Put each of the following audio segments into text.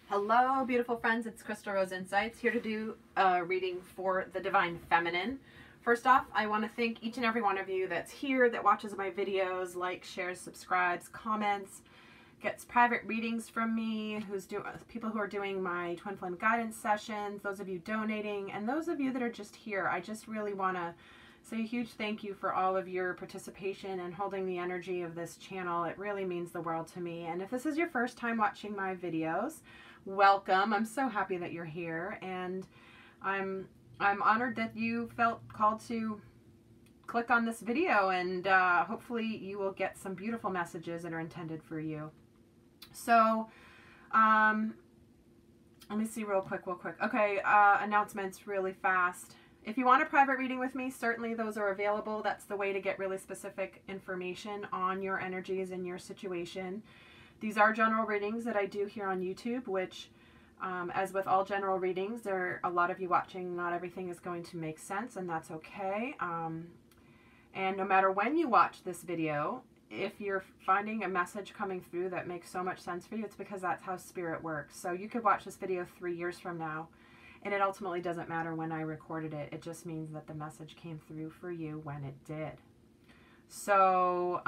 Hello, beautiful friends. It's Crystal Rose Insights here to do a reading for the Divine Feminine. First off, I want to thank each and every one of you that's here, that watches my videos, likes, shares, subscribes, comments, gets private readings from me, people who are doing my Twin Flame guidance sessions, those of you donating, and those of you that are just here. I just really want to say a huge thank you for all of your participation and holding the energy of this channel. It really means the world to me. And if this is your first time watching my videos, welcome. I'm so happy that you're here, and I'm honored that you felt called to click on this video, and hopefully you will get some beautiful messages that are intended for you. So let me see real quick. Okay, announcements really fast. If you want a private reading with me, certainly those are available. That's the way to get really specific information on your energies and your situation. These are general readings that I do here on YouTube, which, as with all general readings, there are a lot of you watching. Not everything is going to make sense, and that's okay. And no matter when you watch this video, if you're finding a message coming through that makes so much sense for you, it's because that's how spirit works. So you could watch this video 3 years from now, and it ultimately doesn't matter when I recorded it. It just means that the message came through for you when it did. So,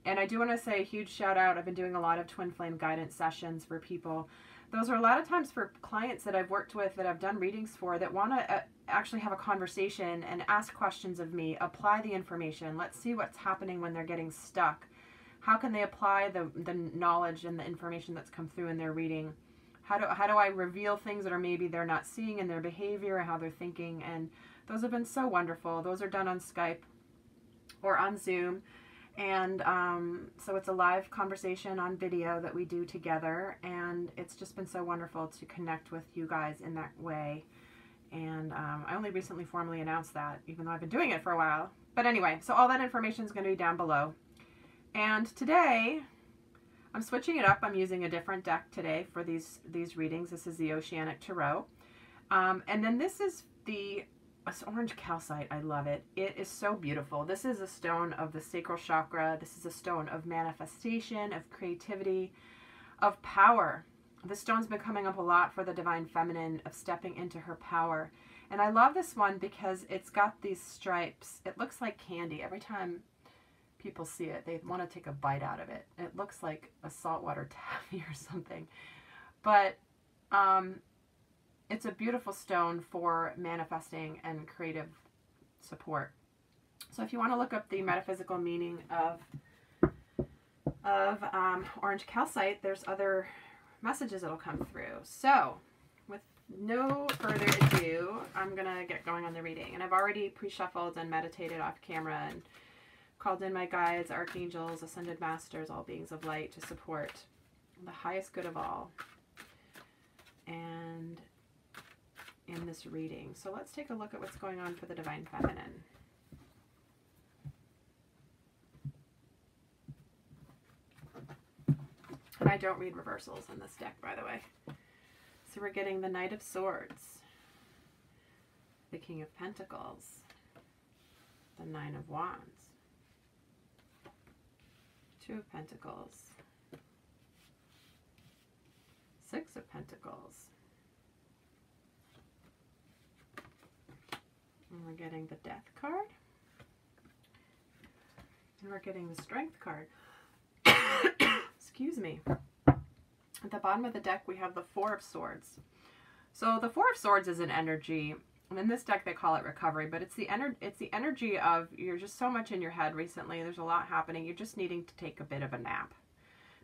and I do want to say a huge shout out. I've been doing a lot of Twin Flame guidance sessions for people. Those are a lot of times for clients that I've worked with, that I've done readings for, that want to actually have a conversation and ask questions of me, apply the information. Let's see what's happening when they're getting stuck. How can they apply the knowledge and the information that's come through in their reading? How do I reveal things that are maybe they're not seeing in their behavior or how they're thinking? And those have been so wonderful. Those are done on Skype or on Zoom. And so it's a live conversation on video that we do together, and it's just been so wonderful to connect with you guys in that way. And I only recently formally announced that, even though I've been doing it for a while. But anyway, so all that information is going to be down below. And today, I'm switching it up. I'm using a different deck today for these readings. This is the Oceanic Tarot. And then this is this orange calcite. I love it. It is so beautiful. This is a stone of the sacral chakra. This is a stone of manifestation, of creativity, of power. This stone's been coming up a lot for the Divine Feminine, of stepping into her power. And I love this one because it's got these stripes. It looks like candy. Every time people see it, they want to take a bite out of it. It looks like a saltwater taffy or something. But it's a beautiful stone for manifesting and creative support. So if you want to look up the metaphysical meaning of orange calcite, there's other messages that'll come through. So with no further ado, I'm going to get going on the reading. And I've already pre-shuffled and meditated off camera and called in my guides, archangels, ascended masters, all beings of light to support the highest good of all. And in this reading. So let's take a look at what's going on for the Divine Feminine. And I don't read reversals in this deck, by the way. So we're getting the Knight of Swords, the King of Pentacles, the Nine of Wands, Two of Pentacles, Six of Pentacles, and we're getting the Death card, and we're getting the Strength card. Excuse me. At the bottom of the deck, we have the Four of Swords. So the Four of Swords is an energy, and in this deck they call it recovery, but it's the energy of, you're just so much in your head recently. There's a lot happening. You're just needing to take a bit of a nap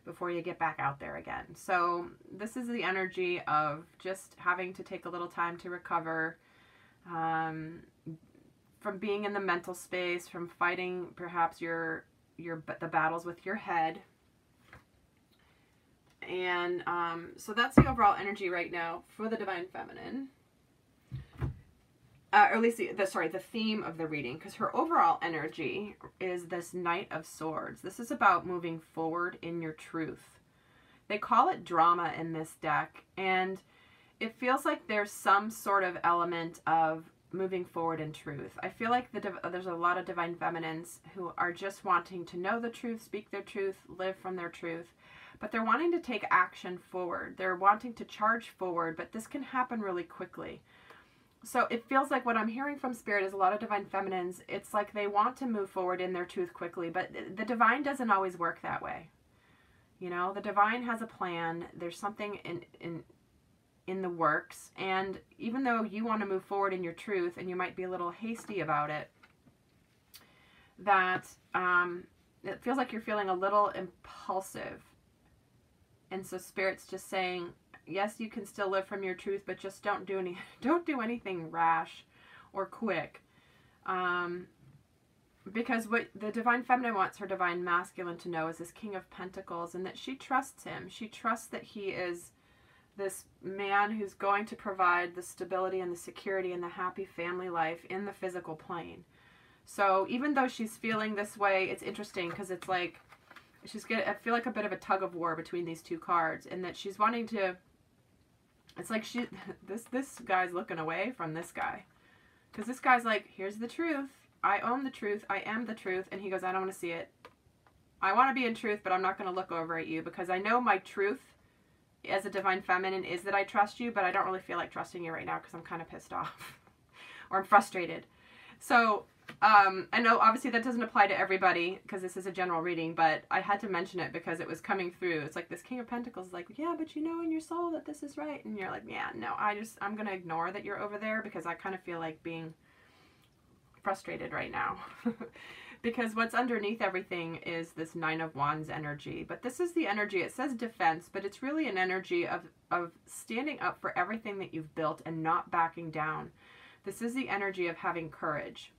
before you get back out there again. So this is the energy of just having to take a little time to recover, from being in the mental space, from fighting perhaps the battles with your head. And so that's the overall energy right now for the Divine Feminine. Or at least the theme of the reading, because her overall energy is this Knight of Swords. This is about moving forward in your truth. They call it drama in this deck, and it feels like there's some sort of element of moving forward in truth. I feel like there's a lot of Divine Feminines who are just wanting to know the truth, speak their truth, live from their truth, but they're wanting to take action forward. They're wanting to charge forward, but this can happen really quickly. So it feels like what I'm hearing from Spirit is a lot of Divine Feminines, it's like they want to move forward in their truth quickly, but the Divine doesn't always work that way. You know, the Divine has a plan. There's something in the works, and even though you want to move forward in your truth and you might be a little hasty about it, that it feels like you're feeling a little impulsive. And so Spirit's just saying, yes, you can still live from your truth, but just don't do anything rash or quick. Because what the Divine Feminine wants her Divine Masculine to know is this King of Pentacles, and that she trusts him. She trusts that he is this man who's going to provide the stability and the security and the happy family life in the physical plane. So even though she's feeling this way, it's interesting because it's like I feel like a bit of a tug of war between these two cards, and that she's wanting to, it's like this guy's looking away from this guy, because this guy's like, here's the truth, I own the truth, I am the truth, and he goes, I don't want to see it. I want to be in truth, but I'm not going to look over at you, because I know my truth as a Divine Feminine is that I trust you, but I don't really feel like trusting you right now because I'm kind of pissed off or I'm frustrated. So I know obviously that doesn't apply to everybody because this is a general reading, but I had to mention it because it was coming through. It's like this King of Pentacles is like, yeah, but you know in your soul that this is right. And you're like, yeah, no, I'm going to ignore that you're over there because I kind of feel like being frustrated right now. Because what's underneath everything is this Nine of Wands energy. But this is the energy, it says defense, but it's really an energy of standing up for everything that you've built and not backing down. This is the energy of having courage.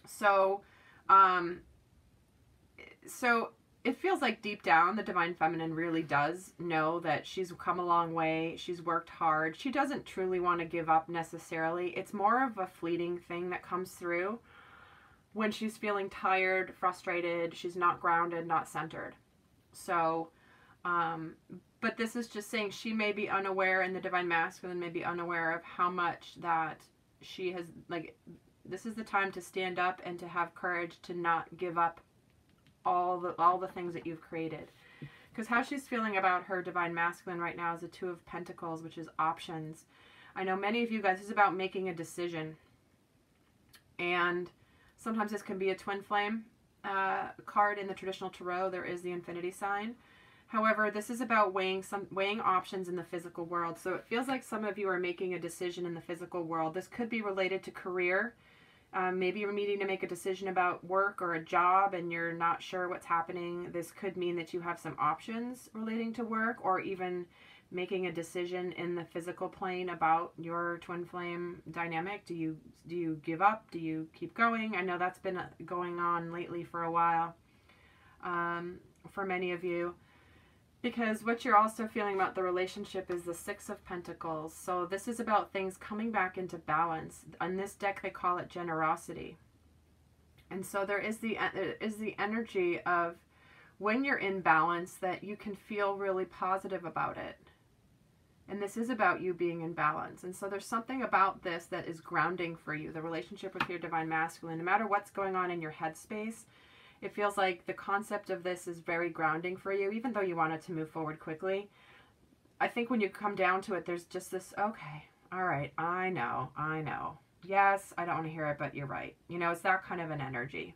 So it feels like deep down the Divine Feminine really does know that she's come a long way. She's worked hard. She doesn't truly want to give up necessarily. It's more of a fleeting thing that comes through when she's feeling tired, frustrated, she's not grounded, not centered. So, but this is just saying she may be unaware, and the Divine Masculine may be unaware of how much that she has, like, this is the time to stand up and to have courage to not give up all the things that you've created. Because how she's feeling about her Divine Masculine right now is the Two of Pentacles, which is options. I know many of you guys, this is about making a decision. And sometimes this can be a twin flame card in the traditional tarot. There is the infinity sign. However, this is about weighing options in the physical world. So it feels like some of you are making a decision in the physical world. This could be related to career. Maybe you're needing to make a decision about work or a job and you're not sure what's happening. This could mean that you have some options relating to work, or even making a decision in the physical plane about your twin flame dynamic. Do you give up? Do you keep going? I know that's been going on lately for a while for many of you, because what you're also feeling about the relationship is the Six of Pentacles. So this is about things coming back into balance. On this deck they call it generosity. And so there is the energy of when you're in balance that you can feel really positive about it. And this is about you being in balance. And so there's something about this that is grounding for you, the relationship with your Divine Masculine. No matter what's going on in your headspace, it feels like the concept of this is very grounding for you, even though you want it to move forward quickly. I think when you come down to it, there's just this, okay, all right, I know. Yes, I don't want to hear it, but you're right. You know, it's that kind of an energy.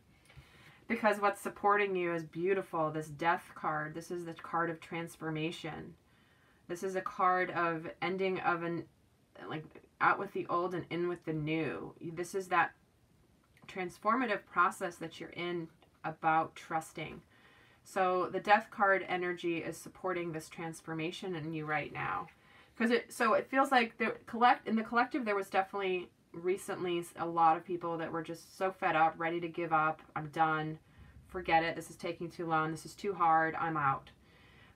Because what's supporting you is beautiful. This Death card, this is the card of transformation. This is a card of ending of like out with the old and in with the new. This is that transformative process that you're in about trusting. So the Death card energy is supporting this transformation in you right now. Because it feels like in the collective there was definitely recently a lot of people that were just so fed up, ready to give up. I'm done. Forget it. This is taking too long. This is too hard. I'm out.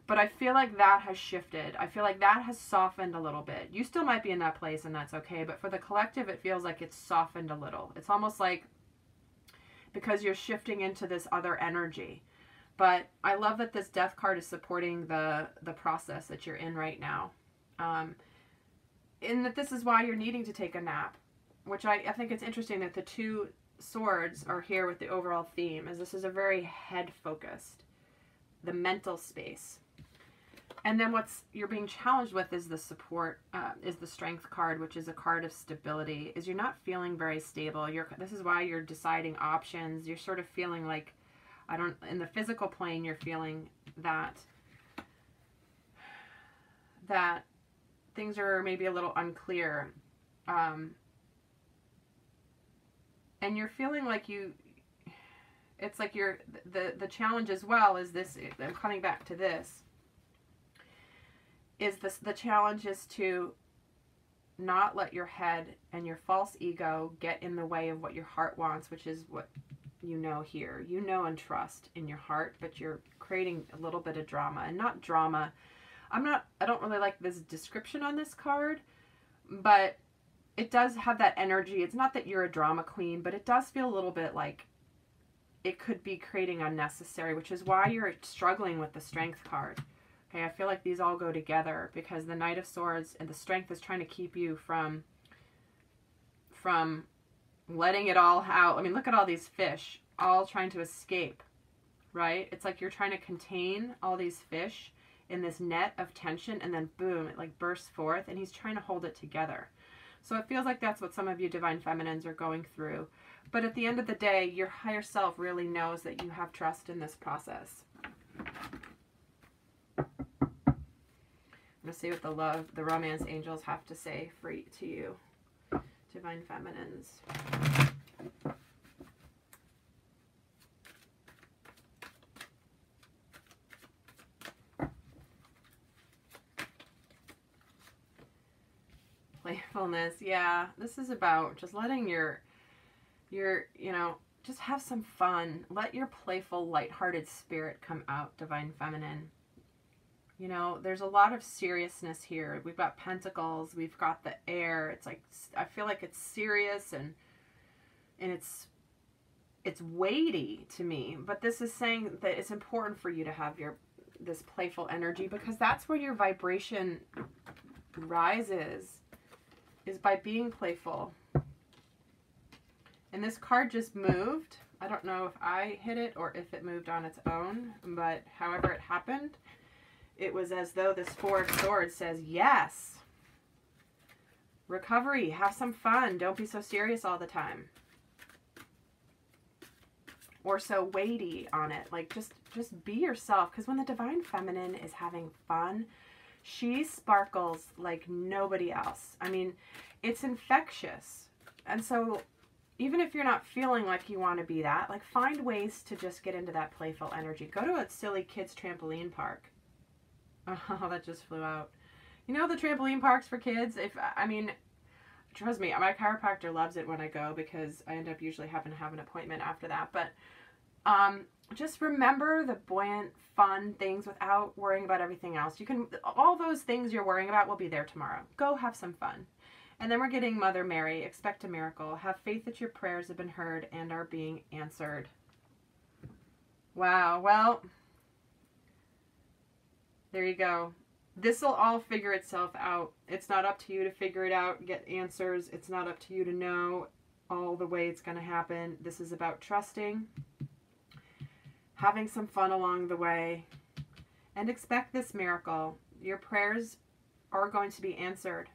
But I feel like that has shifted. I feel like that has softened a little bit. You still might be in that place and that's okay. But for the collective, it feels like it's softened a little. It's almost like because you're shifting into this other energy. But I love that this Death card is supporting the process that you're in right now. In that this is why you're needing to take a nap. Which I think it's interesting that the Two Swords are here with the overall theme. As this is a very head-focused. The mental space. And then what's you're being challenged with is the support, is the strength card, which is a card of stability. Is you're not feeling very stable. This is why you're deciding options. You're sort of feeling like, in the physical plane, you're feeling that things are maybe a little unclear. And you're feeling like it's like the challenge as well is this, I'm coming back to this, the challenge is to not let your head and your false ego get in the way of what your heart wants, which is what you know here. You know and trust in your heart, but you're creating a little bit of drama. And not drama. I don't really like this description on this card, but it does have that energy. It's not that you're a drama queen, but it does feel a little bit like it could be creating unnecessary, which is why you're struggling with the strength card. Okay, I feel like these all go together because the Knight of Swords and the strength is trying to keep you from letting it all out. I mean, look at all these fish all trying to escape, right? It's like you're trying to contain all these fish in this net of tension, and then boom, it like bursts forth, and he's trying to hold it together. So it feels like that's what some of you Divine Feminines are going through. But at the end of the day, your higher self really knows that you have trust in this process. I'm going to see what the romance angels have to say to you, Divine Feminines. Playfulness, yeah. This is about just letting your just have some fun. Let your playful, lighthearted spirit come out, Divine Feminine. You know, there's a lot of seriousness here. We've got Pentacles, we've got the air. It's like, I feel like it's serious and it's weighty to me. But this is saying that it's important for you to have this playful energy, because that's where your vibration rises, is by being playful. And this card just moved. I don't know if I hit it or if it moved on its own, but however it happened, it was as though this Four of Swords says, yes, recovery, have some fun. Don't be so serious all the time. Or so weighty on it. Like, just be yourself. Because when the Divine Feminine is having fun, she sparkles like nobody else. I mean, it's infectious. And so even if you're not feeling like you want to be that, like, find ways to just get into that playful energy. Go to a silly kids trampoline park. Oh, that just flew out. You know the trampoline parks for kids? I mean, trust me, my chiropractor loves it when I go, because I end up usually having to have an appointment after that. But just remember the buoyant, fun things without worrying about everything else. All those things you're worrying about will be there tomorrow. Go have some fun. And then we're getting Mother Mary. Expect a miracle. Have faith that your prayers have been heard and are being answered. Wow. Well, there you go. This will all figure itself out. It's not up to you to figure it out, get answers. It's not up to you to know all the way it's going to happen. This is about trusting, having some fun along the way, and expect this miracle. Your prayers are going to be answered.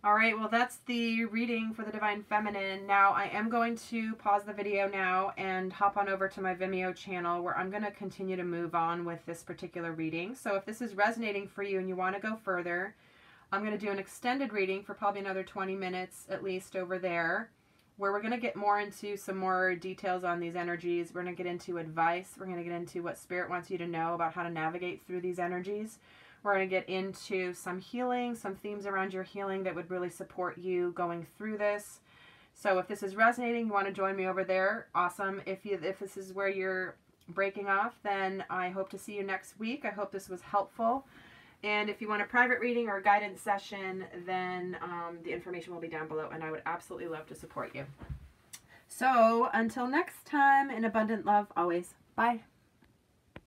All right, well, that's the reading for the Divine Feminine. Now, I am going to pause the video now and hop on over to my Vimeo channel, where I'm going to continue to move on with this particular reading. So if this is resonating for you and you want to go further, I'm going to do an extended reading for probably another 20 minutes at least over there, where we're going to get more into some more details on these energies. We're going to get into advice. We're going to get into what Spirit wants you to know about how to navigate through these energies. We're going to get into some healing, some themes around your healing that would really support you going through this. So if this is resonating, you want to join me over there, awesome. If this is where you're breaking off, then I hope to see you next week. I hope this was helpful. And if you want a private reading or a guidance session, then the information will be down below, and I would absolutely love to support you. So until next time, in abundant love always. Bye.